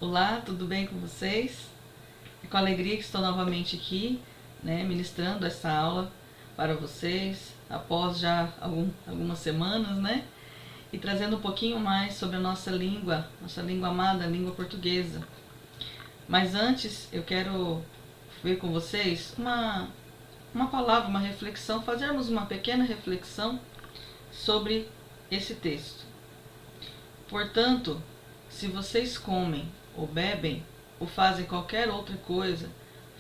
Olá, tudo bem com vocês? É com alegria que estou novamente aqui, ministrando essa aula para vocês, após já algumas semanas, e trazendo um pouquinho mais sobre a nossa língua amada, a língua portuguesa. Mas antes, eu quero ver com vocês uma palavra, uma reflexão, fazermos uma pequena reflexão sobre esse texto. Portanto, se vocês comem ou bebem ou fazem qualquer outra coisa,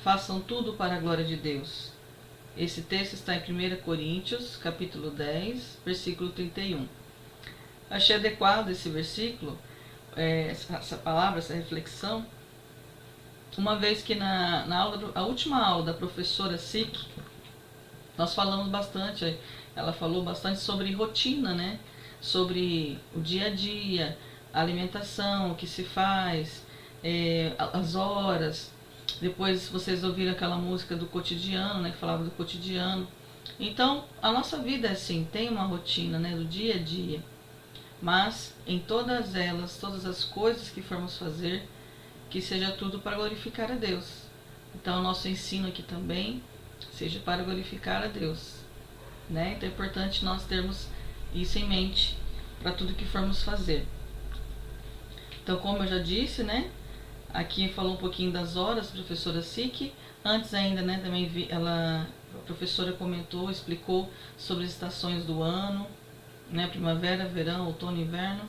façam tudo para a glória de Deus. Esse texto está em 1 Coríntios, capítulo 10, versículo 31. Achei adequado esse versículo, essa palavra, essa reflexão, uma vez que a última aula da professora Sick, nós falamos bastante, ela falou bastante sobre rotina, sobre o dia a dia, a alimentação, o que se faz, as horas. Depois vocês ouviram aquela música do cotidiano, que falava do cotidiano. Então, a nossa vida é assim, tem uma rotina, do dia a dia. Mas, em todas elas, todas as coisas que formos fazer, que seja tudo para glorificar a Deus. Então, o nosso ensino aqui também seja para glorificar a Deus. Então, é importante nós termos isso em mente para tudo que formos fazer. Então, como eu já disse, aqui falou um pouquinho das horas, a professora Sick. Antes ainda, também a professora comentou, explicou sobre as estações do ano, primavera, verão, outono e inverno.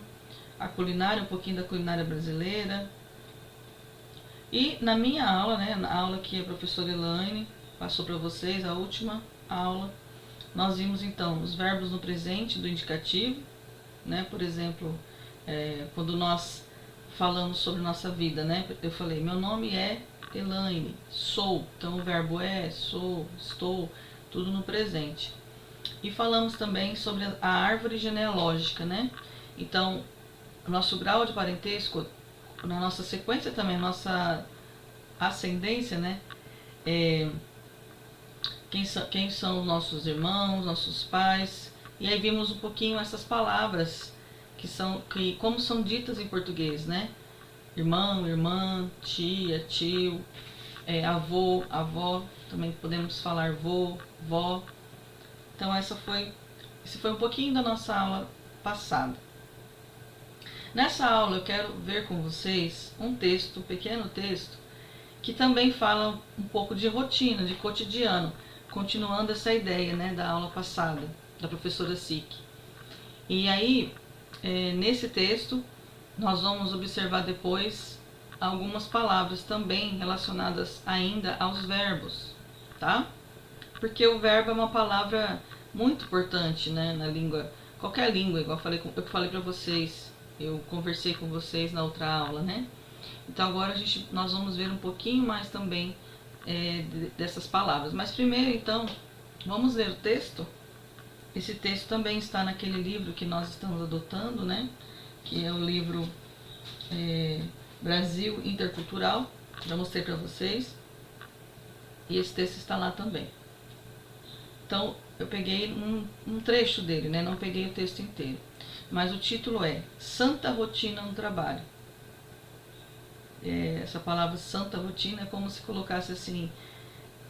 A culinária, um pouquinho da culinária brasileira. E na minha aula, na aula que a professora Elaine passou para vocês, a última aula, nós vimos então os verbos no presente do indicativo, por exemplo, quando nós falamos sobre nossa vida, eu falei, meu nome é Elaine, sou, então o verbo é, sou, estou, tudo no presente. E falamos também sobre a árvore genealógica, então o nosso grau de parentesco, na nossa sequência também, nossa ascendência, quem são os nossos irmãos, nossos pais. E aí vimos um pouquinho essas palavras como são ditas em português, irmão, irmã, tia, tio, avô, avó, também podemos falar vô, vó. Então esse foi um pouquinho da nossa aula passada. Nessa aula eu quero ver com vocês um pequeno texto, que também fala um pouco de rotina, de cotidiano, continuando essa ideia da aula passada, da professora Sick. E aí, nesse texto, nós vamos observar depois algumas palavras também relacionadas ainda aos verbos, tá? Porque o verbo é uma palavra muito importante, na língua, qualquer língua, igual eu falei para vocês, eu conversei com vocês na outra aula, Então agora nós vamos ver um pouquinho mais também dessas palavras. Mas primeiro, então, vamos ler o texto. Esse texto também está naquele livro que nós estamos adotando, que é o livro Brasil Intercultural. Já mostrei para vocês. E esse texto está lá também. Então, eu peguei um trecho dele, não peguei o texto inteiro. Mas o título é Santa Rotina no Trabalho. Essa palavra santa rotina é como se colocasse assim,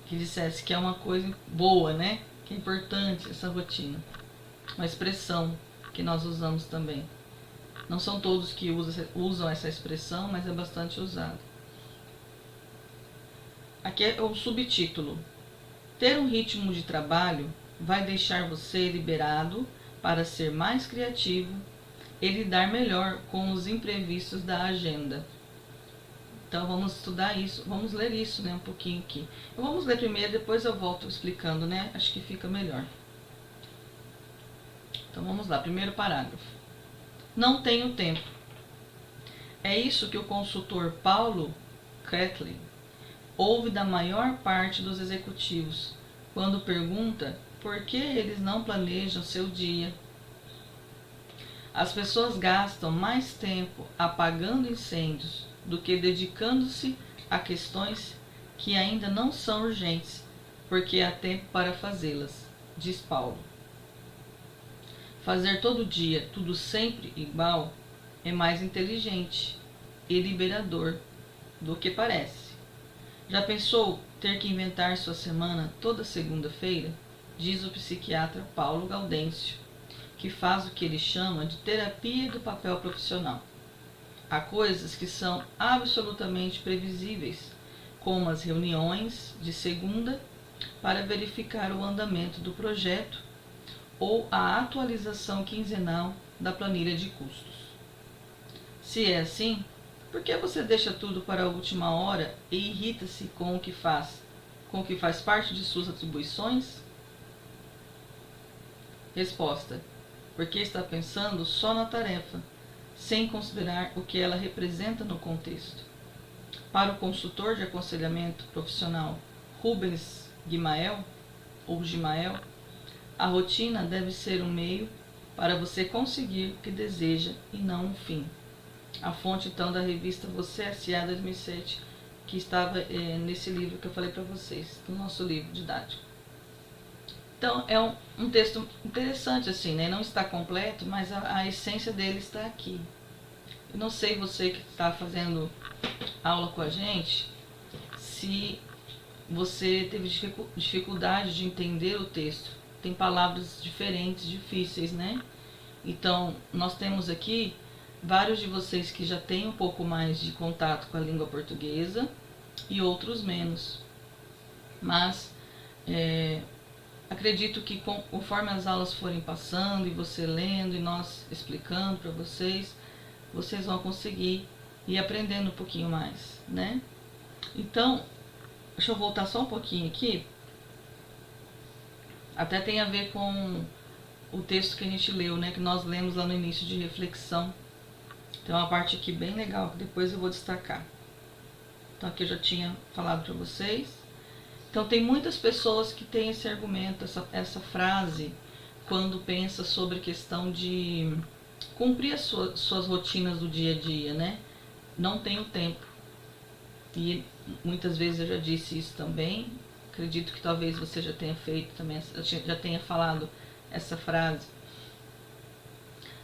que dissesse que é uma coisa boa, que é importante essa rotina. Uma expressão que nós usamos também. Não são todos que usam essa expressão, mas é bastante usada. Aqui é o subtítulo. Ter um ritmo de trabalho vai deixar você liberado para ser mais criativo e lidar melhor com os imprevistos da agenda. Então vamos estudar isso, vamos ler isso um pouquinho aqui. Vamos ler primeiro, depois eu volto explicando, acho que fica melhor. Então vamos lá, primeiro parágrafo. Não tenho tempo. É isso que o consultor Paulo Catley ouve da maior parte dos executivos, quando pergunta por que eles não planejam seu dia. As pessoas gastam mais tempo apagando incêndios do que dedicando-se a questões que ainda não são urgentes, porque há tempo para fazê-las, diz Paulo. Fazer todo dia tudo sempre igual é mais inteligente, e liberador do que parece. Já pensou ter que inventar sua semana toda segunda-feira? Diz o psiquiatra Paulo Gaudêncio, que faz o que ele chama de terapia do papel profissional. Há coisas que são absolutamente previsíveis, como as reuniões de segunda para verificar o andamento do projeto ou a atualização quinzenal da planilha de custos. Se é assim, por que você deixa tudo para a última hora e irrita-se com o que faz parte de suas atribuições? Resposta: porque está pensando só na tarefa, sem considerar o que ela representa no contexto. Para o consultor de aconselhamento profissional Rubens Guimael, a rotina deve ser um meio para você conseguir o que deseja e não um fim. A fonte, então, da revista Você S.A. 2007, que estava nesse livro que eu falei para vocês, do nosso livro didático. Então, é um texto interessante, assim, né? Não está completo, mas a essência dele está aqui. Eu não sei você que está fazendo aula com a gente, se você teve dificuldade de entender o texto. Tem palavras diferentes, difíceis, né? Então, nós temos aqui vários de vocês que já têm um pouco mais de contato com a língua portuguesa e outros menos. Mas, acredito que conforme as aulas forem passando e você lendo e nós explicando para vocês, vocês vão conseguir ir aprendendo um pouquinho mais, né? Então, deixa eu voltar só um pouquinho aqui. Até tem a ver com o texto que a gente leu, né? Que nós lemos lá no início de reflexão. Tem uma parte aqui bem legal que depois eu vou destacar. Então aqui eu já tinha falado para vocês. Então tem muitas pessoas que têm esse argumento, essa frase, quando pensa sobre a questão de cumprir as suas rotinas do dia a dia, né? Não tenho tempo. E muitas vezes eu já disse isso também. Acredito que talvez você já tenha feito também, já tenha falado essa frase.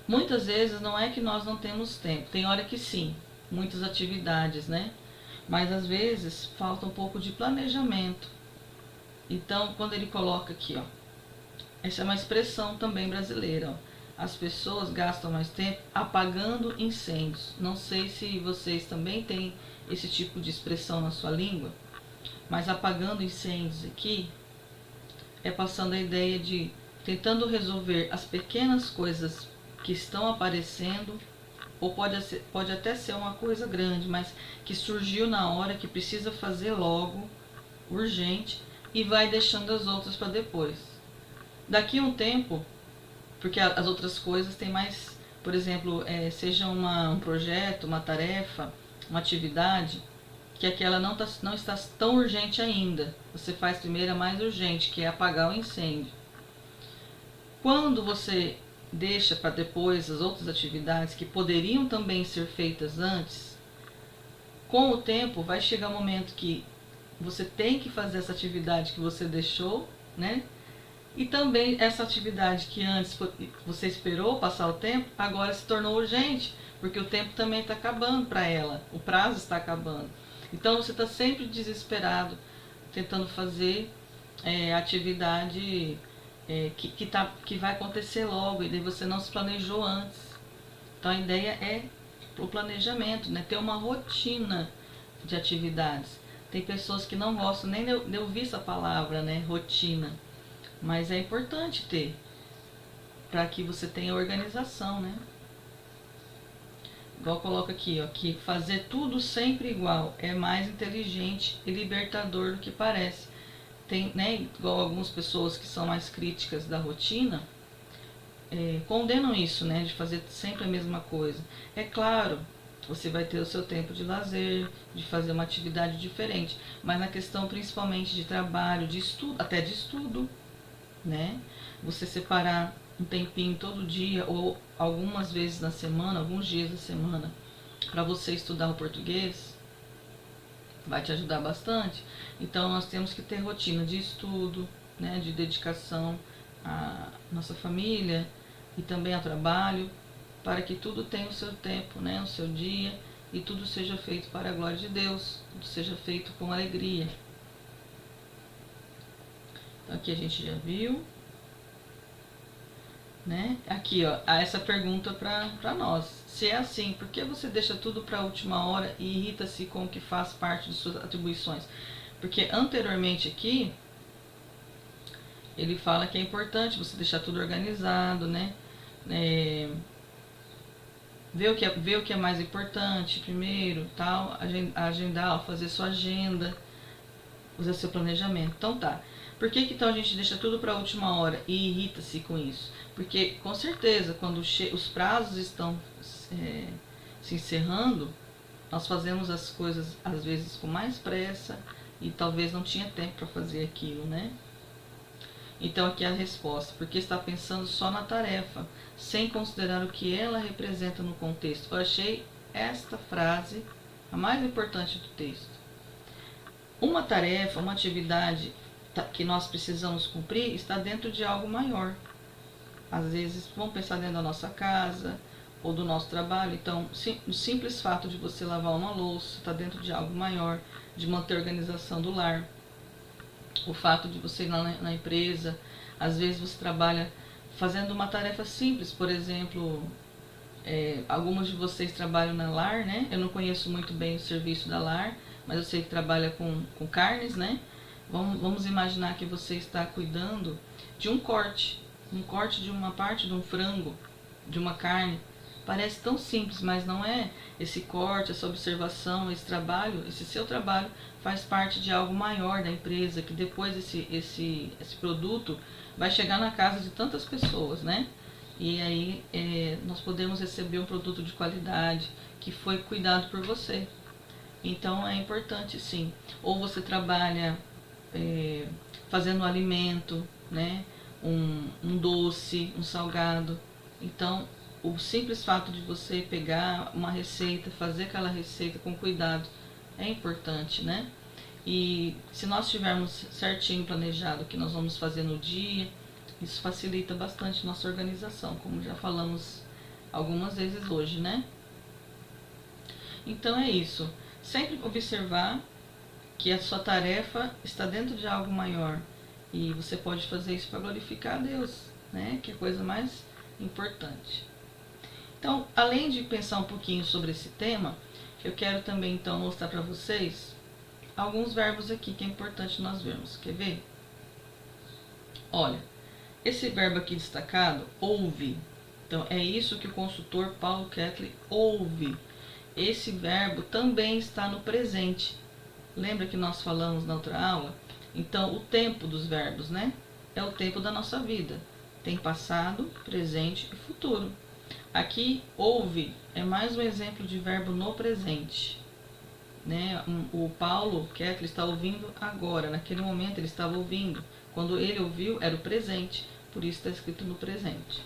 Muitas vezes não é que nós não temos tempo. Tem hora que sim, muitas atividades, né? Mas às vezes falta um pouco de planejamento. Então, quando ele coloca aqui, ó, essa é uma expressão também brasileira, ó. As pessoas gastam mais tempo apagando incêndios. Não sei se vocês também têm esse tipo de expressão na sua língua, mas apagando incêndios aqui é passando a ideia de tentando resolver as pequenas coisas que estão aparecendo, ou pode até ser uma coisa grande, mas que surgiu na hora, que precisa fazer logo, urgente, e vai deixando as outras para depois. Daqui a um tempo, porque as outras coisas têm mais, por exemplo, seja um projeto, uma tarefa, uma atividade, que aquela não está tão urgente ainda. Você faz primeiro a mais urgente, que é apagar o incêndio. Quando você deixa para depois as outras atividades que poderiam também ser feitas antes, com o tempo vai chegar um momento que você tem que fazer essa atividade que você deixou, né? E também essa atividade que antes você esperou passar o tempo, agora se tornou urgente, porque o tempo também está acabando para ela, o prazo está acabando. Então você está sempre desesperado, tentando fazer atividade que vai acontecer logo, e daí você não se planejou antes. Então a ideia é o planejamento, né? Ter uma rotina de atividades. Tem pessoas que não gostam nem de ouvir essa palavra, né? Rotina. Mas é importante ter, para que você tenha organização, né? Igual coloca aqui, ó, que fazer tudo sempre igual é mais inteligente e libertador do que parece. Tem, né, igual algumas pessoas que são mais críticas da rotina, condenam isso, né, de fazer sempre a mesma coisa. É claro, você vai ter o seu tempo de lazer, de fazer uma atividade diferente, mas na questão principalmente de trabalho, de estudo, até de estudo, né, você separar um tempinho todo dia ou algumas vezes na semana, alguns dias da semana, para você estudar o português, vai te ajudar bastante. Então nós temos que ter rotina de estudo, né, de dedicação à nossa família e também ao trabalho, para que tudo tenha o seu tempo, né, o seu dia, e tudo seja feito para a glória de Deus, tudo seja feito com alegria. Então aqui a gente já viu, né? Aqui, ó, há essa pergunta para nós. Se é assim, por que você deixa tudo para a última hora e irrita-se com o que faz parte de suas atribuições? Porque anteriormente aqui, ele fala que é importante você deixar tudo organizado, né? Ver o que é mais importante primeiro, tal, agendar, fazer sua agenda, fazer seu planejamento. Então tá. Por que então a gente deixa tudo para a última hora e irrita-se com isso? Porque com certeza quando os prazos estão se encerrando, nós fazemos as coisas às vezes com mais pressa e talvez não tinha tempo para fazer aquilo, né? Então aqui é a resposta, porque está pensando só na tarefa, sem considerar o que ela representa no contexto. Eu achei esta frase a mais importante do texto. Uma tarefa, uma atividade que nós precisamos cumprir está dentro de algo maior. Às vezes vamos pensar dentro da nossa casa ou do nosso trabalho. Então, o simples fato de você lavar uma louça está dentro de algo maior, de manter a organização do lar. O fato de você ir na empresa, às vezes você trabalha fazendo uma tarefa simples, por exemplo, alguns de vocês trabalham na Lar, né? Eu não conheço muito bem o serviço da Lar, mas eu sei que trabalha com carnes, né? Vamos imaginar que você está cuidando de um corte de uma parte de um frango, de uma carne. Parece tão simples, mas não é. Esse corte, essa observação, esse trabalho, esse seu trabalho faz parte de algo maior da empresa, que depois esse produto vai chegar na casa de tantas pessoas, né? E aí nós podemos receber um produto de qualidade, que foi cuidado por você. Então é importante sim. Ou você trabalha fazendo um alimento, né? Um doce, um salgado. Então o simples fato de você pegar uma receita, fazer aquela receita com cuidado, é importante, né? E se nós tivermos certinho planejado o que nós vamos fazer no dia, isso facilita bastante nossa organização, como já falamos algumas vezes hoje, né? Então é isso. Sempre observar que a sua tarefa está dentro de algo maior. E você pode fazer isso para glorificar a Deus, né? Que é a coisa mais importante. Então, além de pensar um pouquinho sobre esse tema, eu quero também então mostrar para vocês alguns verbos aqui que é importante nós vermos. Quer ver? Olha, esse verbo aqui destacado, ouve. Então, é isso que o consultor Paulo Kettler ouve. Esse verbo também está no presente. Lembra que nós falamos na outra aula? Então, o tempo dos verbos, né? É o tempo da nossa vida. Tem passado, presente e futuro. Aqui, ouve é mais um exemplo de verbo no presente. Né? O Paulo Kettler está ouvindo agora, naquele momento ele estava ouvindo. Quando ele ouviu, era o presente, por isso está escrito no presente.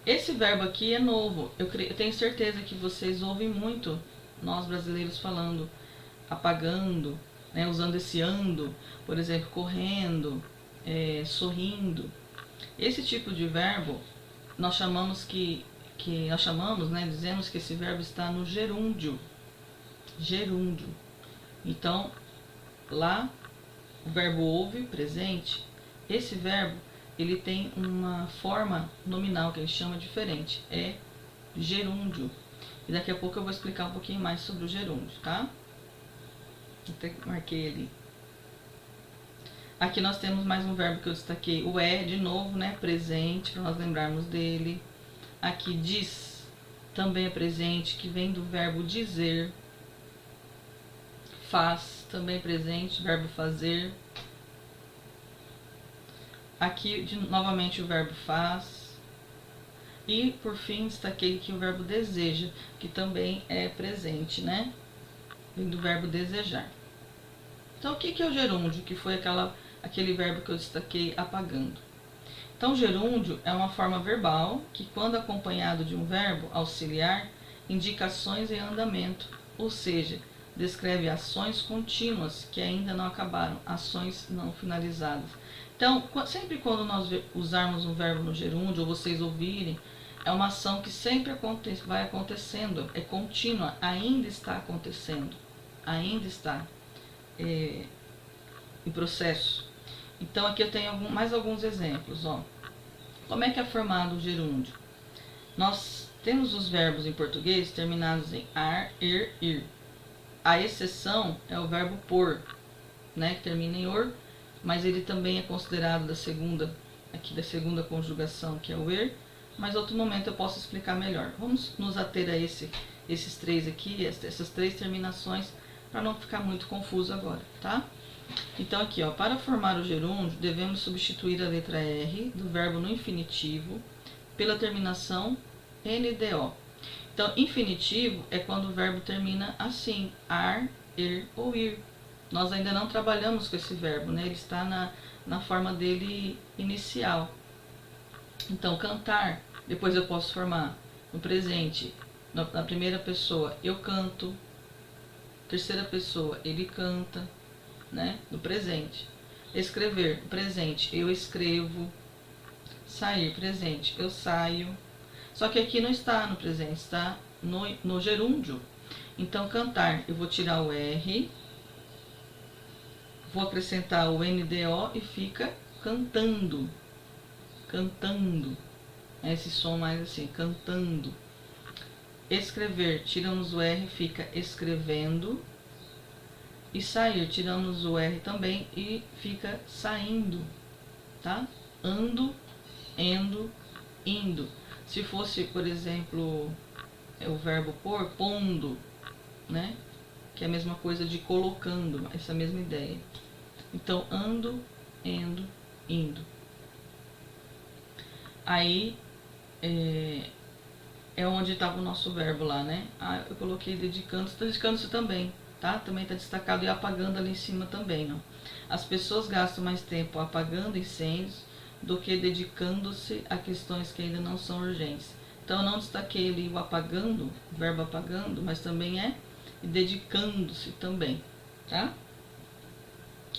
Esse verbo aqui é novo. Eu tenho certeza que vocês ouvem muito nós brasileiros falando, apagando, né? Usando esse ando, por exemplo, correndo, sorrindo. Esse tipo de verbo nós chamamos né, dizemos que esse verbo está no gerúndio. Gerúndio. Então, lá o verbo ouve, presente, esse verbo ele tem uma forma nominal que a gente chama diferente, é gerúndio. E daqui a pouco eu vou explicar um pouquinho mais sobre o gerúndio, tá? Até marquei ali. Aqui nós temos mais um verbo que eu destaquei, o de novo, né? Presente, para nós lembrarmos dele. Aqui diz, também é presente, que vem do verbo dizer. Faz, também é presente, verbo fazer. Aqui, novamente, o verbo faz. E, por fim, destaquei aqui o verbo deseja, que também é presente, né? Vem do verbo desejar. Então, o que é o gerúndio? Que foi aquele verbo que eu destaquei apagando. Então, gerúndio é uma forma verbal que, quando acompanhado de um verbo auxiliar, indica ações em andamento, ou seja, descreve ações contínuas que ainda não acabaram, ações não finalizadas. Então, sempre quando nós usarmos um verbo no gerúndio, ou vocês ouvirem, é uma ação que sempre vai acontecendo, é contínua, ainda está acontecendo, ainda está em processo. Então aqui eu tenho mais alguns exemplos. Ó. Como é que é formado o gerúndio? Nós temos os verbos em português terminados em ar, ir. A exceção é o verbo por, né, que termina em or, mas ele também é considerado da segunda conjugação, que é o er, mas outro momento eu posso explicar melhor. Vamos nos ater a esses três aqui, essas três terminações, para não ficar muito confuso agora, tá? Então aqui, ó, para formar o gerúndio, devemos substituir a letra R do verbo no infinitivo pela terminação NDO. Então, infinitivo é quando o verbo termina assim, ar, ou ir. Nós ainda não trabalhamos com esse verbo, né? Ele está na forma dele inicial. Então, cantar, depois eu posso formar no presente, na primeira pessoa, eu canto. Terceira pessoa, ele canta, né? No presente. Escrever, presente, eu escrevo. Sair, presente, eu saio. Só que aqui não está no presente, está no gerúndio. Então, cantar, eu vou tirar o R, vou acrescentar o NDO e fica cantando. Cantando. Esse som mais assim, cantando. Escrever, tiramos o R, fica escrevendo. E sair, tiramos o R também e fica saindo, tá? Ando, endo, indo. Se fosse, por exemplo, o verbo pôr, pondo, né? Que é a mesma coisa de colocando, essa mesma ideia. Então, ando, endo, indo. Aí, é onde estava o nosso verbo lá, né? Ah, eu coloquei dedicando-se também, tá? Também está destacado e apagando ali em cima também, não? As pessoas gastam mais tempo apagando incêndios do que dedicando-se a questões que ainda não são urgentes. Então, eu não destaquei ali o apagando, o verbo apagando, mas também é dedicando-se também, tá?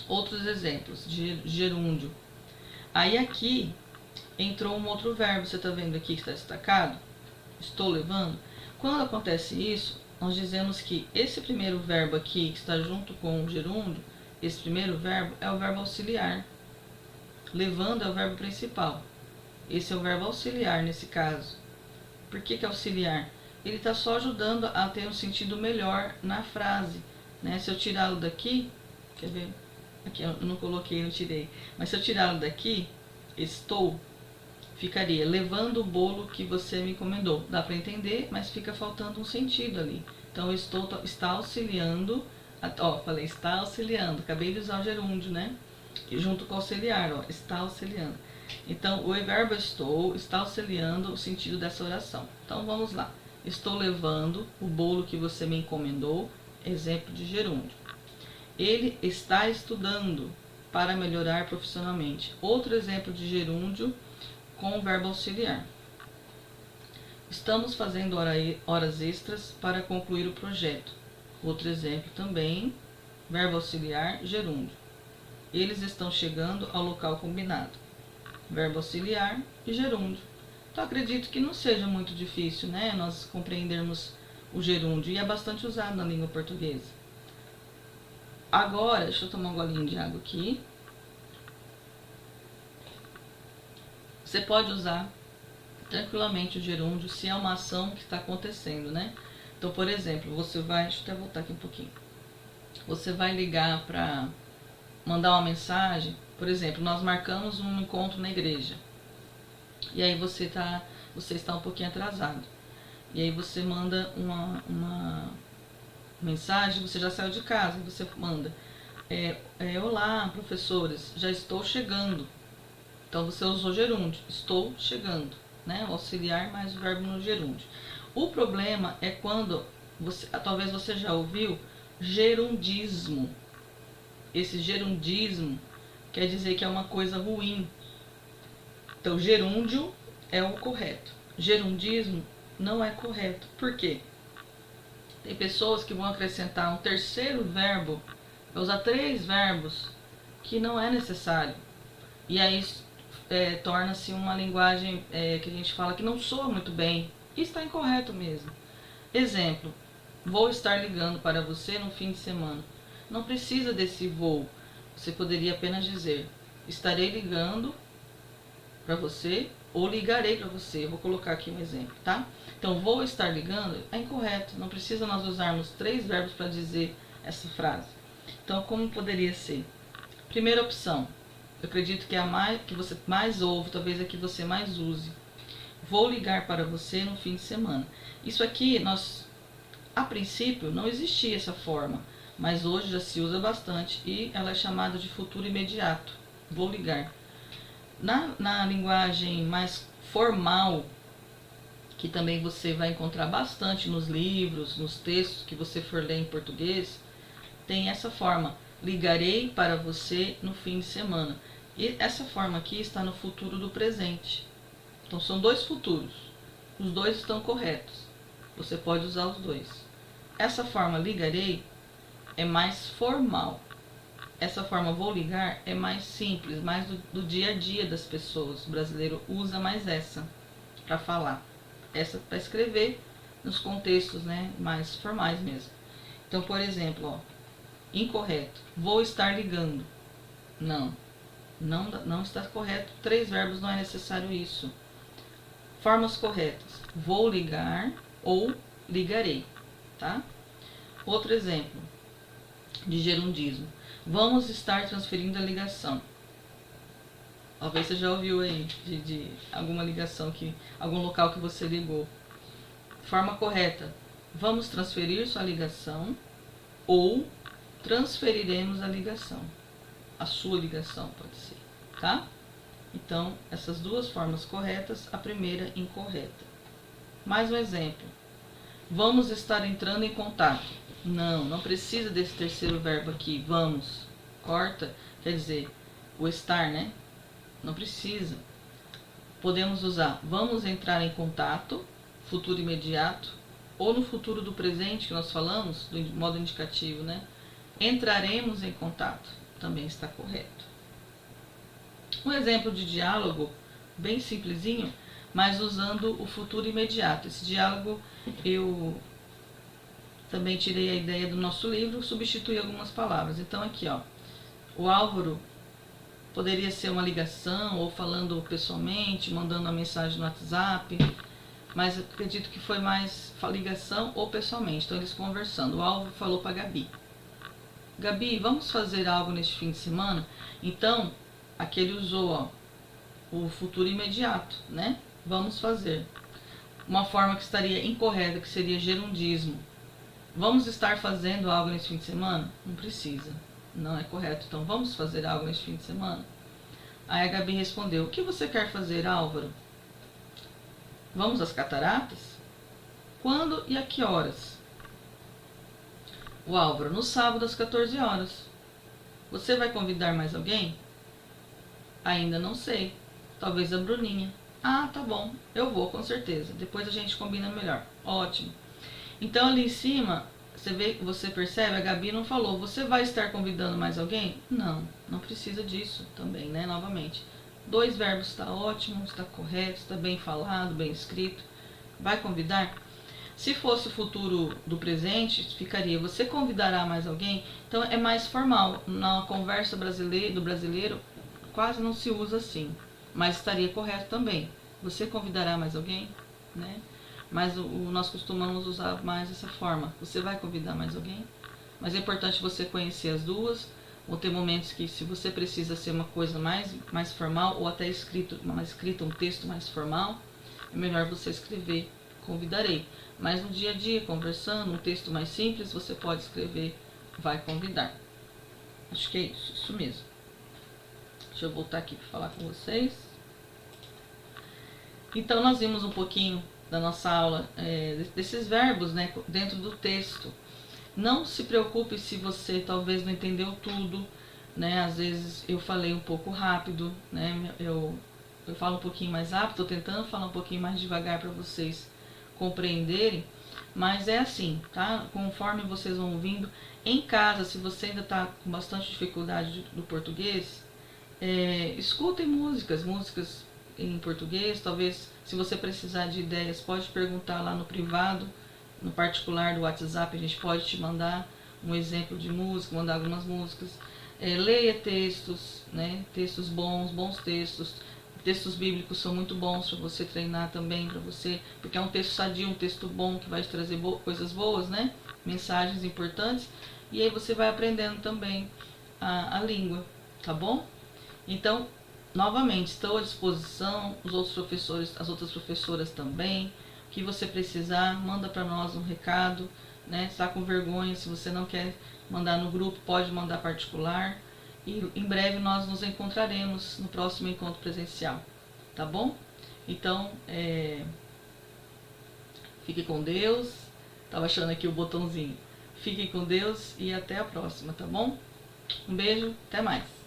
Outros exemplos de gerúndio. Aí aqui entrou um outro verbo, você está vendo aqui que está destacado? Estou levando. Quando acontece isso, nós dizemos que esse primeiro verbo aqui, que está junto com o gerúndio, esse primeiro verbo é o verbo auxiliar. Levando é o verbo principal. Esse é o verbo auxiliar nesse caso. Por que auxiliar? Ele está só ajudando a ter um sentido melhor na frase, né? Se eu tirá-lo daqui, quer ver? Aqui eu não coloquei, não tirei. Mas se eu tirá-lo daqui, estou, ficaria levando o bolo que você me encomendou. Dá para entender, mas fica faltando um sentido ali. Então, está auxiliando. Ó, falei, está auxiliando. Acabei de usar o gerúndio, né? E junto com auxiliar, ó, está auxiliando. Então, o verbo estou está auxiliando o sentido dessa oração. Então, vamos lá. Estou levando o bolo que você me encomendou. Exemplo de gerúndio. Ele está estudando para melhorar profissionalmente. Outro exemplo de gerúndio com o verbo auxiliar. Estamos fazendo horas extras para concluir o projeto. Outro exemplo também, verbo auxiliar, gerúndio. Eles estão chegando ao local combinado. Verbo auxiliar e gerúndio. Então acredito que não seja muito difícil, né, nós compreendermos o gerúndio, e é bastante usado na língua portuguesa. Agora, deixa eu tomar um golinho de água aqui. Você pode usar tranquilamente o gerúndio se é uma ação que está acontecendo, né? Então, por exemplo, você vai... Deixa eu até voltar aqui um pouquinho. Você vai ligar para mandar uma mensagem. Por exemplo, nós marcamos um encontro na igreja. E aí você está um pouquinho atrasado. E aí você manda uma mensagem, você já saiu de casa, e você manda: olá, professores, já estou chegando. Então você usou gerúndio, estou chegando, né? O auxiliar mais o verbo no gerúndio. O problema é quando talvez você já ouviu gerundismo. Esse gerundismo quer dizer que é uma coisa ruim. Então, gerúndio é o correto. Gerundismo não é correto. Por quê? Tem pessoas que vão acrescentar um terceiro verbo, vai usar 3 verbos, que não é necessário. E aí torna-se uma linguagem que a gente fala que não soa muito bem. E está incorreto mesmo. Exemplo, vou estar ligando para você no fim de semana. Não precisa desse vou. Você poderia apenas dizer, estarei ligando para você ou ligarei para você. Eu vou colocar aqui um exemplo, tá? Então, vou estar ligando é incorreto. Não precisa nós usarmos 3 verbos para dizer essa frase. Então, como poderia ser? Primeira opção, eu acredito que é a que você mais ouve, talvez a que você mais use. Vou ligar para você no fim de semana. Isso aqui, a princípio, não existia essa forma, mas hoje já se usa bastante e ela é chamada de futuro imediato. Vou ligar. Na linguagem mais formal, que também você vai encontrar bastante nos livros, nos textos que você for ler em português, tem essa forma, ligarei para você no fim de semana. E essa forma aqui está no futuro do presente. Então são 2 futuros, os 2 estão corretos, você pode usar os 2. Essa forma ligarei é mais formal. Essa forma vou ligar é mais simples, mais do dia a dia das pessoas. O brasileiro usa mais essa para falar. Essa para escrever nos contextos, né, mais formais mesmo. Então, por exemplo, ó, incorreto. Vou estar ligando. Não está correto. 3 verbos não é necessário isso. Formas corretas. Vou ligar ou ligarei, tá? Outro exemplo de gerundismo. Vamos estar transferindo a ligação. Talvez você já ouviu aí de alguma ligação, algum local que você ligou. Forma correta. Vamos transferir sua ligação ou transferiremos a ligação. A sua ligação pode ser, tá? Então, essas 2 formas corretas, a primeira incorreta. Mais um exemplo. Vamos estar entrando em contato. Não precisa desse terceiro verbo aqui, vamos. Corta, quer dizer, o estar, né? Não precisa. Podemos usar vamos entrar em contato, futuro imediato, ou no futuro do presente que nós falamos, do modo indicativo, né? Entraremos em contato, também está correto. Um exemplo de diálogo, bem simplesinho, mas usando o futuro imediato. Esse diálogo eu também tirei a ideia do nosso livro, substituí algumas palavras. Então aqui, ó, o Álvaro poderia ser uma ligação, ou falando pessoalmente, mandando uma mensagem no WhatsApp, mas eu acredito que foi mais ligação ou pessoalmente, então eles conversando. O Álvaro falou para a Gabi, Gabi, vamos fazer algo neste fim de semana? Então, aqui ele usou, ó, o futuro imediato, né? Vamos fazer. Uma forma que estaria incorreta, que seria gerundismo. Vamos estar fazendo algo neste fim de semana? Não precisa. Não é correto. Então, vamos fazer algo neste fim de semana? Aí a Gabi respondeu, o que você quer fazer, Álvaro? Vamos às cataratas? Quando e a que horas? O Álvaro, no sábado às 14 horas. Você vai convidar mais alguém? Ainda não sei. Talvez a Bruninha. Ah, tá bom. Eu vou, com certeza. Depois a gente combina melhor. Ótimo. Então ali em cima, você percebe, a Gabi não falou, você vai estar convidando mais alguém? Não precisa disso também, né? Novamente. 2 verbos está ótimo, está correto, está bem falado, bem escrito. Vai convidar? Se fosse o futuro do presente, ficaria, você convidará mais alguém? Então é mais formal. Na conversa do brasileiro, quase não se usa assim. Mas estaria correto também. Você convidará mais alguém? Né? Mas nós costumamos usar mais essa forma. Você vai convidar mais alguém? Mas é importante você conhecer as duas. Ou ter momentos que, se você precisa ser uma coisa mais formal, ou até escrita, um texto mais formal, é melhor você escrever, convidarei. Mas no dia a dia, conversando, um texto mais simples, você pode escrever, vai convidar. Acho que é isso mesmo. Deixa eu voltar aqui para falar com vocês. Então, nós vimos um pouquinho da nossa aula desses verbos, né, dentro do texto. Não se preocupe se você talvez não entendeu tudo, né? Às vezes eu falei um pouco rápido, né? Eu falo um pouquinho mais rápido, estou tentando falar um pouquinho mais devagar para vocês compreenderem, mas é assim, tá? Conforme vocês vão ouvindo, em casa, se você ainda está com bastante dificuldade do português, Escutem músicas em português. Talvez, se você precisar de ideias, pode perguntar lá no privado, no particular do WhatsApp, a gente pode te mandar um exemplo de música, mandar algumas músicas. Leia textos, né? Textos bons textos. Textos bíblicos são muito bons para você treinar também, para você, porque é um texto sadio, um texto bom que vai te trazer coisas boas, né? Mensagens importantes. E aí você vai aprendendo também a língua, tá bom? Então, novamente, estou à disposição, os outros professores, as outras professoras também. O que você precisar, manda para nós um recado, né? Está com vergonha, se você não quer mandar no grupo, pode mandar particular. E em breve nós nos encontraremos no próximo encontro presencial, tá bom? Então, fique com Deus. Estava achando aqui o botãozinho. Fique com Deus e até a próxima, tá bom? Um beijo, até mais.